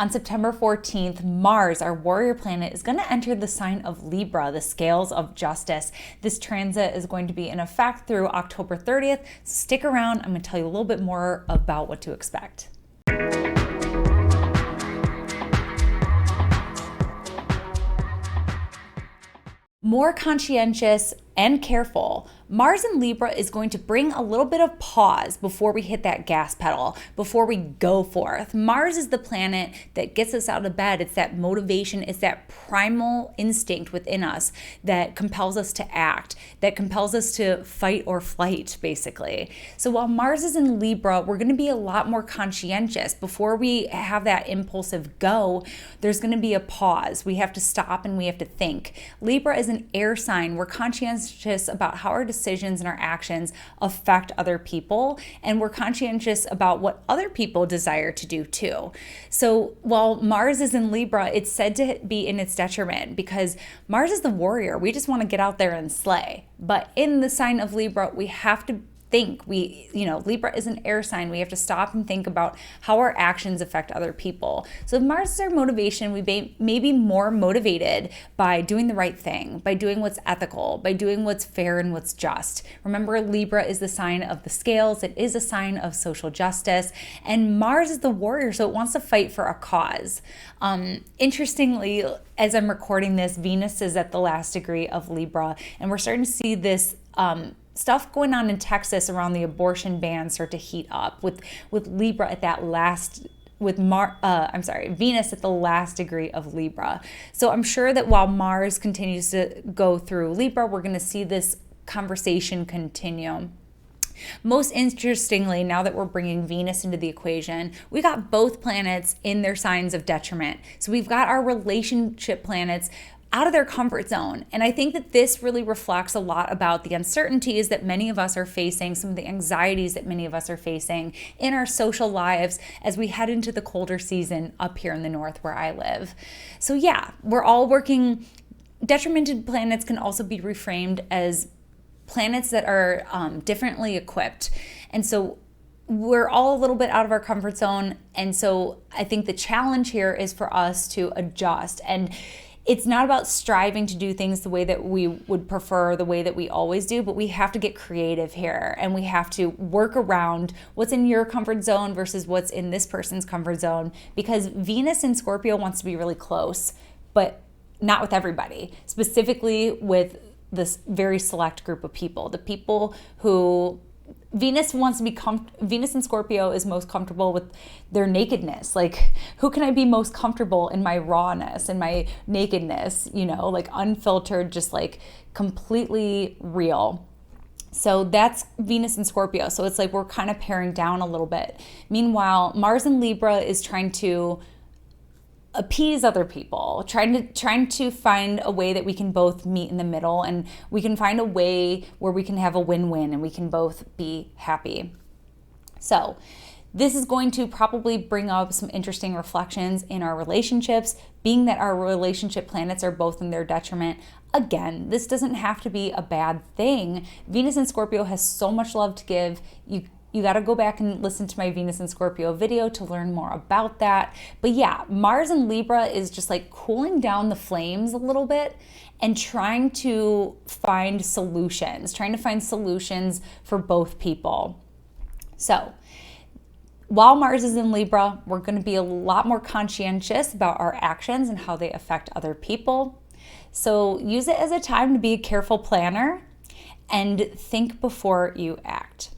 On September 14th, Mars, our warrior planet, is going to enter the sign of Libra, the scales of justice. This transit is going to be in effect through October 30th. So stick around. I'm going to tell you a little bit more about what to expect. More conscientious and careful, Mars in Libra is going to bring a little bit of pause before we hit that gas pedal, before we go forth. Mars is the planet that gets us out of bed. It's that motivation, it's that primal instinct within us that compels us to act, that compels us to fight or flight, basically. So while Mars is in Libra, we're going to be a lot more conscientious. Before we have that impulsive go, there's going to be a pause. We have to stop and we have to think. Libra is an air sign. We're conscientious about how our decisions and our actions affect other people, and we're conscientious about what other people desire to do too. So while Mars is in Libra, it's said to be in its detriment because Mars is the warrior. We just want to get out there and slay. But in the sign of Libra, we have to think. Libra is an air sign. We have to stop and think about how our actions affect other people. So if Mars is our motivation, we may be more motivated by doing the right thing, by doing what's ethical, by doing what's fair and what's just. Remember, Libra is the sign of the scales. It is a sign of social justice. And Mars is the warrior, so it wants to fight for a cause. Interestingly, as I'm recording this, Venus is at the last degree of Libra, and we're starting to see this stuff going on in Texas around the abortion ban start to heat up with Libra at that last, Venus at the last degree of Libra. So I'm sure that while Mars continues to go through Libra, we're going to see this conversation continue. Most interestingly, now that we're bringing Venus into the equation, we got both planets in their signs of detriment. So we've got our relationship planets out of their comfort zone. And I think that this really reflects a lot about the uncertainties that many of us are facing, some of the anxieties that many of us are facing in our social lives as we head into the colder season up here in the north where I live. So yeah, we're all working. Detrimented planets can also be reframed as planets that are differently equipped. And so we're all a little bit out of our comfort zone. And so I think the challenge here is for us to adjust. And it's not about striving to do things the way that we would prefer, the way that we always do, but we have to get creative here and we have to work around what's in your comfort zone versus what's in this person's comfort zone, because Venus in Scorpio wants to be really close, but not with everybody, specifically with this very select group of people, the people who Venus wants to be Venus in Scorpio is most comfortable with their nakedness. Like, who can I be most comfortable in my rawness and my nakedness, like unfiltered, just like completely real. So that's Venus in Scorpio. So it's like we're kind of paring down a little bit. Meanwhile, Mars in Libra is trying to appease other people, trying to find a way that we can both meet in the middle, and we can find a way where we can have a win-win and we can both be happy. So this is going to probably bring up some interesting reflections in our relationships, being that our relationship planets are both in their detriment. Again, this doesn't have to be a bad thing. Venus in Scorpio has so much love to give. You got to go back and listen to my Venus and Scorpio video to learn more about that. But yeah, Mars in Libra is just like cooling down the flames a little bit and trying to find solutions for both people. So while Mars is in Libra, we're going to be a lot more conscientious about our actions and how they affect other people. So use it as a time to be a careful planner and think before you act.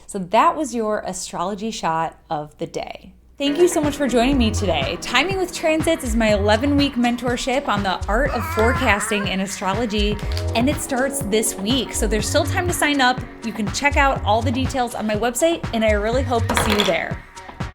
So that was your astrology shot of the day. Thank you so much for joining me today. Timing with Transits is my 11-week mentorship on the art of forecasting in astrology, and it starts this week. So there's still time to sign up. You can check out all the details on my website, and I really hope to see you there.